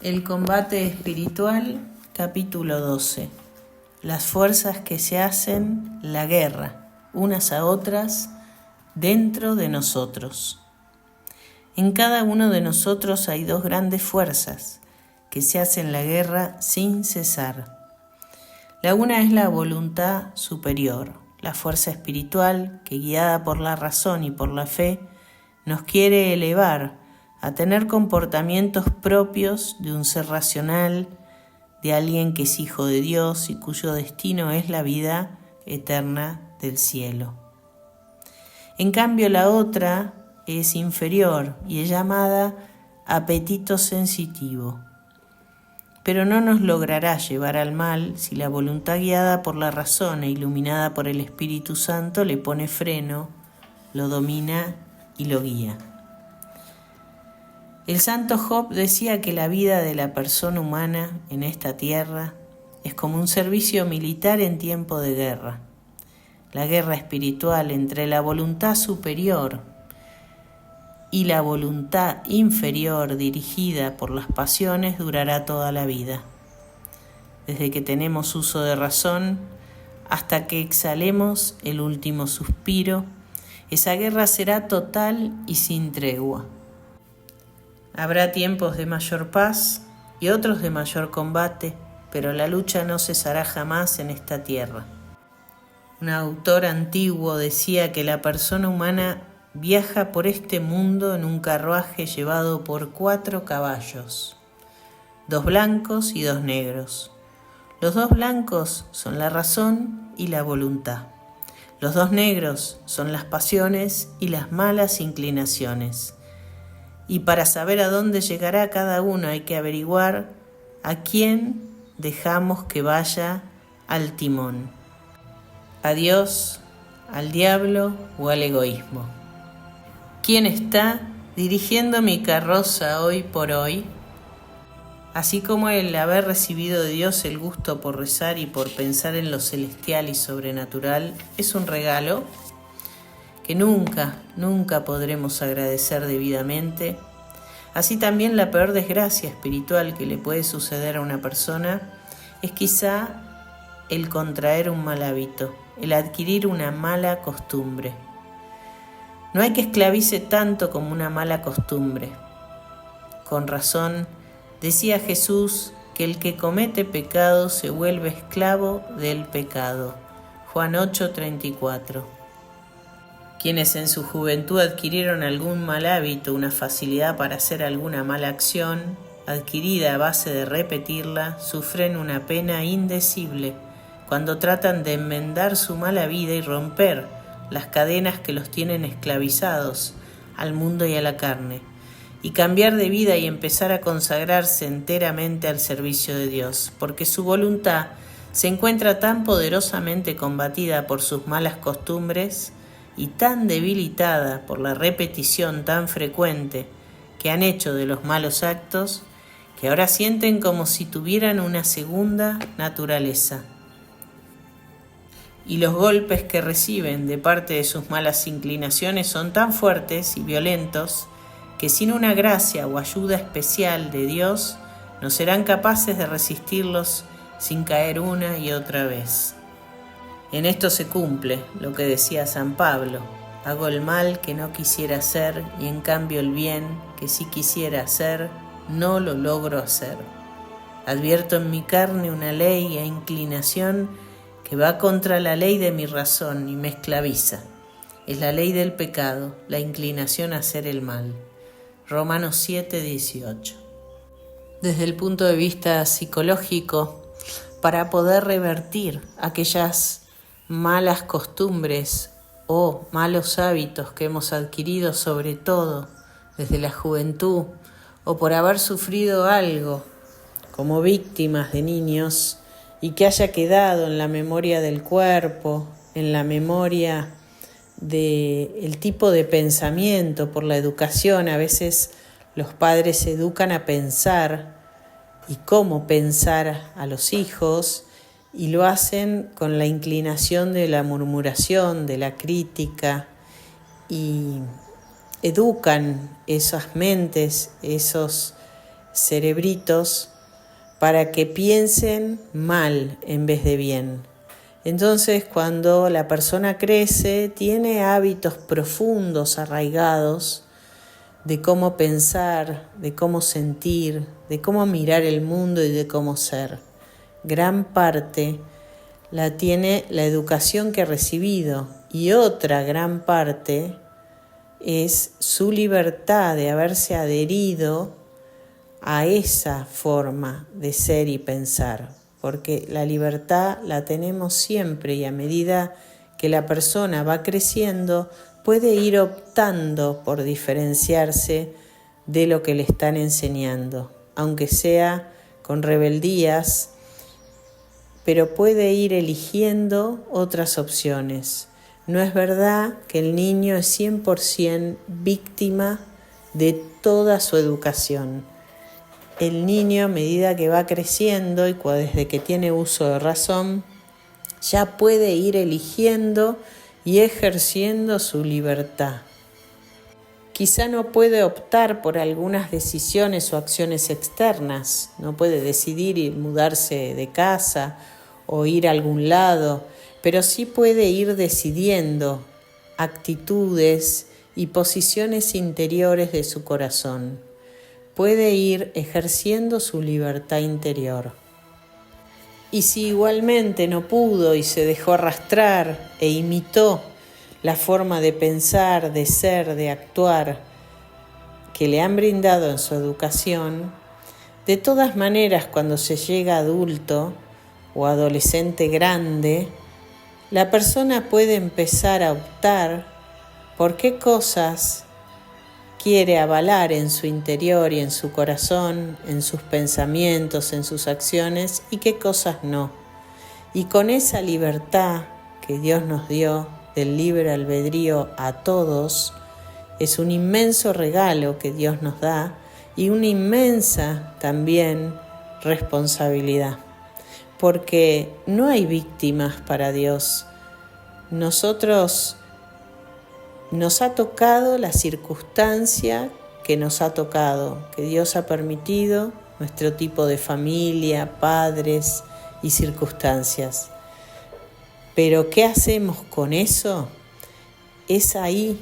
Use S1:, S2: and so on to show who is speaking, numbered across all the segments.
S1: El combate espiritual, capítulo 12. Las fuerzas que se hacen la guerra, unas a otras, dentro de nosotros. En cada uno de nosotros hay dos grandes fuerzas que se hacen la guerra sin cesar. La una es la voluntad superior, la fuerza espiritual que, guiada por la razón y por la fe, nos quiere elevar a tener comportamientos propios de un ser racional, de alguien que es hijo de Dios y cuyo destino es la vida eterna del cielo. En cambio, la otra es inferior y es llamada apetito sensitivo. Pero no nos logrará llevar al mal si la voluntad guiada por la razón e iluminada por el Espíritu Santo le pone freno, lo domina y lo guía. El santo Job decía que la vida de la persona humana en esta tierra es como un servicio militar en tiempo de guerra. La guerra espiritual entre la voluntad superior y la voluntad inferior dirigida por las pasiones durará toda la vida. Desde que tenemos uso de razón hasta que exhalemos el último suspiro, esa guerra será total y sin tregua. Habrá tiempos de mayor paz y otros de mayor combate, pero la lucha no cesará jamás en esta tierra. Un autor antiguo decía que la persona humana viaja por este mundo en un carruaje llevado por 4 caballos, 2 blancos y 2 negros. Los 2 blancos son la razón y la voluntad. Los 2 negros son las pasiones y las malas inclinaciones. Y para saber a dónde llegará cada uno hay que averiguar a quién dejamos que vaya al timón. ¿A Dios, al diablo o al egoísmo? ¿Quién está dirigiendo mi carroza hoy por hoy? Así como el haber recibido de Dios el gusto por rezar y por pensar en lo celestial y sobrenatural es un regalo que nunca podremos agradecer debidamente, así también la peor desgracia espiritual que le puede suceder a una persona es quizá el contraer un mal hábito, el adquirir una mala costumbre. No hay que esclavice tanto como una mala costumbre. Con razón, decía Jesús que el que comete pecado se vuelve esclavo del pecado. Juan 8:34. Quienes en su juventud adquirieron algún mal hábito, una facilidad para hacer alguna mala acción, adquirida a base de repetirla, sufren una pena indecible cuando tratan de enmendar su mala vida y romper las cadenas que los tienen esclavizados al mundo y a la carne, y cambiar de vida y empezar a consagrarse enteramente al servicio de Dios, porque su voluntad se encuentra tan poderosamente combatida por sus malas costumbres y tan debilitada por la repetición tan frecuente que han hecho de los malos actos, que ahora sienten como si tuvieran una segunda naturaleza. Y los golpes que reciben de parte de sus malas inclinaciones son tan fuertes y violentos que sin una gracia o ayuda especial de Dios no serán capaces de resistirlos sin caer una y otra vez. En esto se cumple lo que decía San Pablo: hago el mal que no quisiera hacer y en cambio el bien que sí quisiera hacer no lo logro hacer. Advierto en mi carne una ley e inclinación que va contra la ley de mi razón y me esclaviza. Es la ley del pecado, la inclinación a hacer el mal. Romanos 7:18. Desde el punto de vista psicológico, para poder revertir aquellas malas costumbres o malos hábitos que hemos adquirido, sobre todo desde la juventud, o por haber sufrido algo como víctimas de niños y que haya quedado en la memoria del cuerpo, en la memoria del tipo de pensamiento, por la educación. A veces los padres educan a pensar y cómo pensar a los hijos, y lo hacen con la inclinación de la murmuración, de la crítica, y educan esas mentes, esos cerebritos para que piensen mal en vez de bien. Entonces, cuando la persona crece, tiene hábitos profundos, arraigados, de cómo pensar, de cómo sentir, de cómo mirar el mundo y de cómo ser. Gran parte la tiene la educación que ha recibido, y otra gran parte es su libertad de haberse adherido a esa forma de ser y pensar, porque la libertad la tenemos siempre, y a medida que la persona va creciendo puede ir optando por diferenciarse de lo que le están enseñando, aunque sea con rebeldías, pero puede ir eligiendo otras opciones. No es verdad que el niño es 100% víctima de toda su educación. El niño, a medida que va creciendo y desde que tiene uso de razón, ya puede ir eligiendo y ejerciendo su libertad. Quizá no puede optar por algunas decisiones o acciones externas, no puede decidir ir mudarse de casa o ir a algún lado, pero sí puede ir decidiendo actitudes y posiciones interiores de su corazón. Puede ir ejerciendo su libertad interior. Y si igualmente no pudo y se dejó arrastrar e imitó la forma de pensar, de ser, de actuar que le han brindado en su educación, de todas maneras, cuando se llega adulto o adolescente grande, la persona puede empezar a optar por qué cosas quiere avalar en su interior y en su corazón, en sus pensamientos, en sus acciones, y qué cosas no. Y con esa libertad que Dios nos dio, del libre albedrío a todos, es un inmenso regalo que Dios nos da y una inmensa también responsabilidad, porque no hay víctimas para Dios. Nosotros nos ha tocado la circunstancia que nos ha tocado, que Dios ha permitido, nuestro tipo de familia, padres y circunstancias. Pero ¿qué hacemos con eso? Es ahí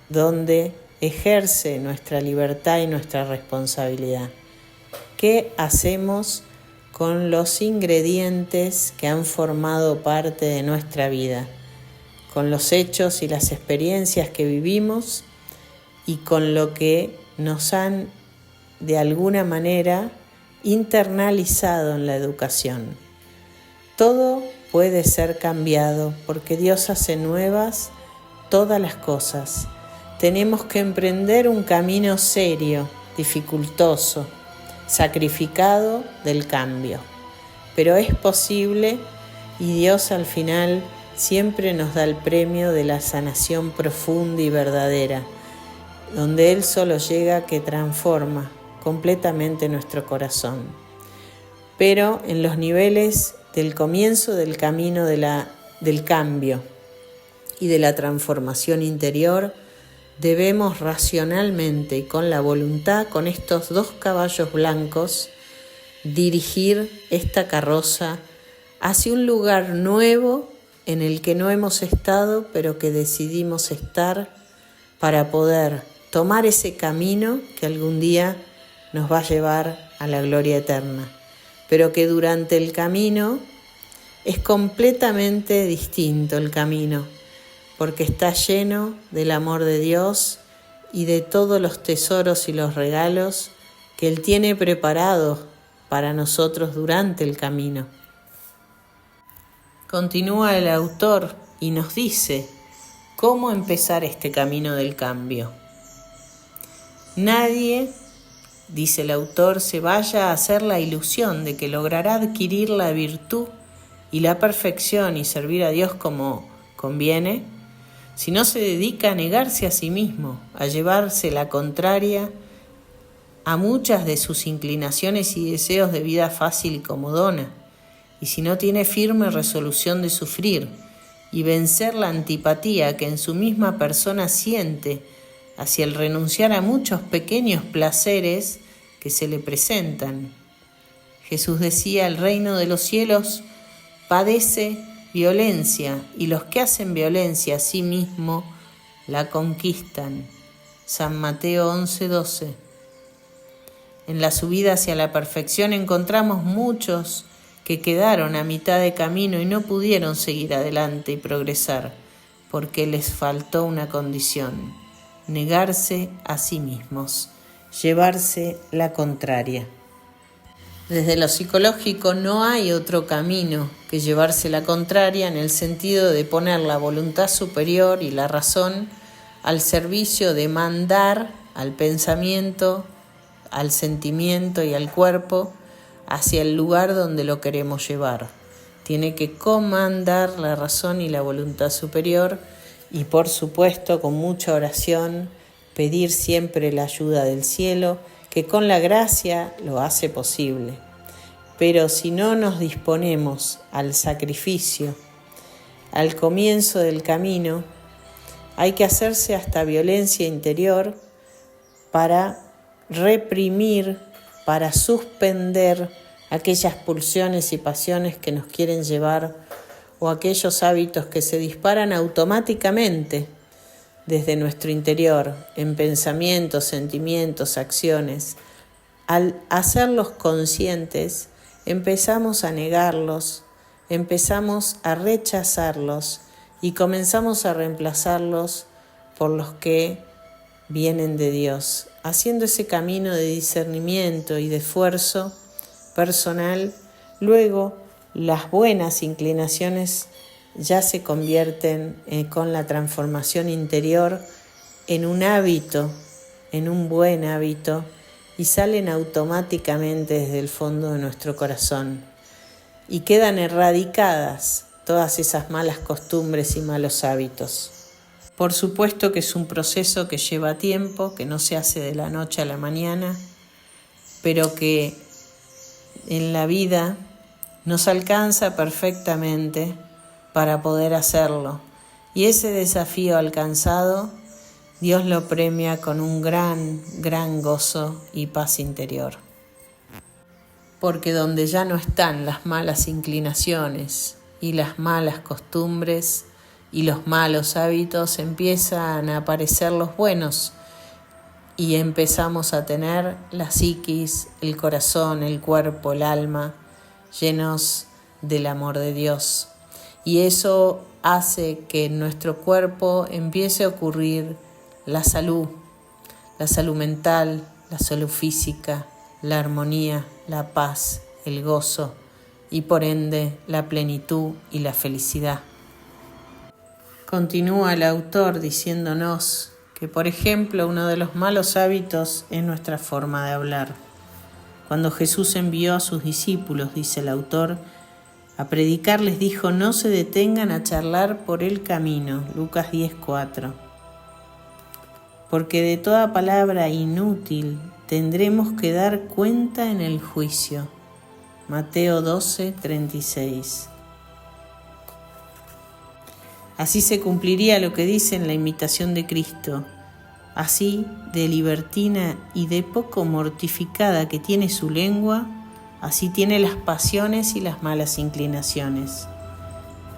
S1: donde ejerce nuestra libertad y nuestra responsabilidad. ¿Qué hacemos con los ingredientes que han formado parte de nuestra vida? Con los hechos y las experiencias que vivimos y con lo que nos han de alguna manera internalizado en la educación. Todo puede ser cambiado porque Dios hace nuevas todas las cosas. Tenemos que emprender un camino serio, dificultoso, sacrificado del cambio. Pero es posible, y Dios al final siempre nos da el premio de la sanación profunda y verdadera, donde Él solo llega que transforma completamente nuestro corazón. Pero en los niveles del comienzo del camino del cambio y de la transformación interior, debemos racionalmente y con la voluntad, con estos 2 caballos blancos, dirigir esta carroza hacia un lugar nuevo en el que no hemos estado, pero que decidimos estar para poder tomar ese camino que algún día nos va a llevar a la gloria eterna, pero que durante el camino es completamente distinto el camino, porque está lleno del amor de Dios y de todos los tesoros y los regalos que Él tiene preparados para nosotros durante el camino. Continúa el autor y nos dice cómo empezar este camino del cambio. Nadie, dice el autor, se vaya a hacer la ilusión de que logrará adquirir la virtud y la perfección y servir a Dios como conviene, si no se dedica a negarse a sí mismo, a llevarse la contraria a muchas de sus inclinaciones y deseos de vida fácil y comodona, y si no tiene firme resolución de sufrir y vencer la antipatía que en su misma persona siente hacia el renunciar a muchos pequeños placeres que se le presentan. Jesús decía, el reino de los cielos padece violencia y los que hacen violencia a sí mismo la conquistan. San Mateo 11:12. En la subida hacia la perfección encontramos muchos que quedaron a mitad de camino y no pudieron seguir adelante y progresar, porque les faltó una condición: negarse a sí mismos, llevarse la contraria. Desde lo psicológico no hay otro camino que llevarse la contraria, en el sentido de poner la voluntad superior y la razón al servicio de mandar al pensamiento, al sentimiento y al cuerpo hacia el lugar donde lo queremos llevar. Tiene que comandar la razón y la voluntad superior y, por supuesto, con mucha oración, pedir siempre la ayuda del cielo, que con la gracia lo hace posible. Pero si no nos disponemos al sacrificio, al comienzo del camino, hay que hacerse hasta violencia interior para reprimir, para suspender aquellas pulsiones y pasiones que nos quieren llevar, o aquellos hábitos que se disparan automáticamente desde nuestro interior, en pensamientos, sentimientos, acciones. Al hacerlos conscientes, empezamos a negarlos, empezamos a rechazarlos y comenzamos a reemplazarlos por los que vienen de Dios, haciendo ese camino de discernimiento y de esfuerzo personal. Luego las buenas inclinaciones ya se convierten con la transformación interior en un hábito, en un buen hábito, y salen automáticamente desde el fondo de nuestro corazón y quedan erradicadas todas esas malas costumbres y malos hábitos. Por supuesto que es un proceso que lleva tiempo, que no se hace de la noche a la mañana, pero que en la vida nos alcanza perfectamente para poder hacerlo. Y ese desafío alcanzado, Dios lo premia con un gran gozo y paz interior. Porque donde ya no están las malas inclinaciones y las malas costumbres y los malos hábitos, empiezan a aparecer los buenos y empezamos a tener la psiquis, el corazón, el cuerpo, el alma llenos del amor de Dios. Y eso hace que en nuestro cuerpo empiece a ocurrir la salud mental, la salud física, la armonía, la paz, el gozo y por ende la plenitud y la felicidad. Continúa el autor diciéndonos que, por ejemplo, uno de los malos hábitos es nuestra forma de hablar. Cuando Jesús envió a sus discípulos, dice el autor, a predicar, les dijo: no se detengan a charlar por el camino, Lucas 10:4, porque de toda palabra inútil tendremos que dar cuenta en el juicio, Mateo 12:36. Así se cumpliría lo que dice en la imitación de Cristo: así de libertina y de poco mortificada que tiene su lengua, así tiene las pasiones y las malas inclinaciones.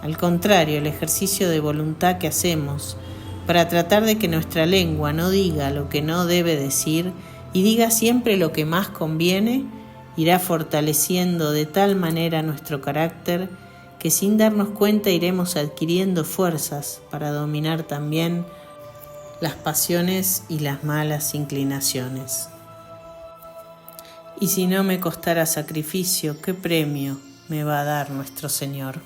S1: Al contrario, el ejercicio de voluntad que hacemos para tratar de que nuestra lengua no diga lo que no debe decir y diga siempre lo que más conviene, irá fortaleciendo de tal manera nuestro carácter que sin darnos cuenta iremos adquiriendo fuerzas para dominar también las pasiones y las malas inclinaciones. Y si no me costara sacrificio, ¿qué premio me va a dar nuestro Señor?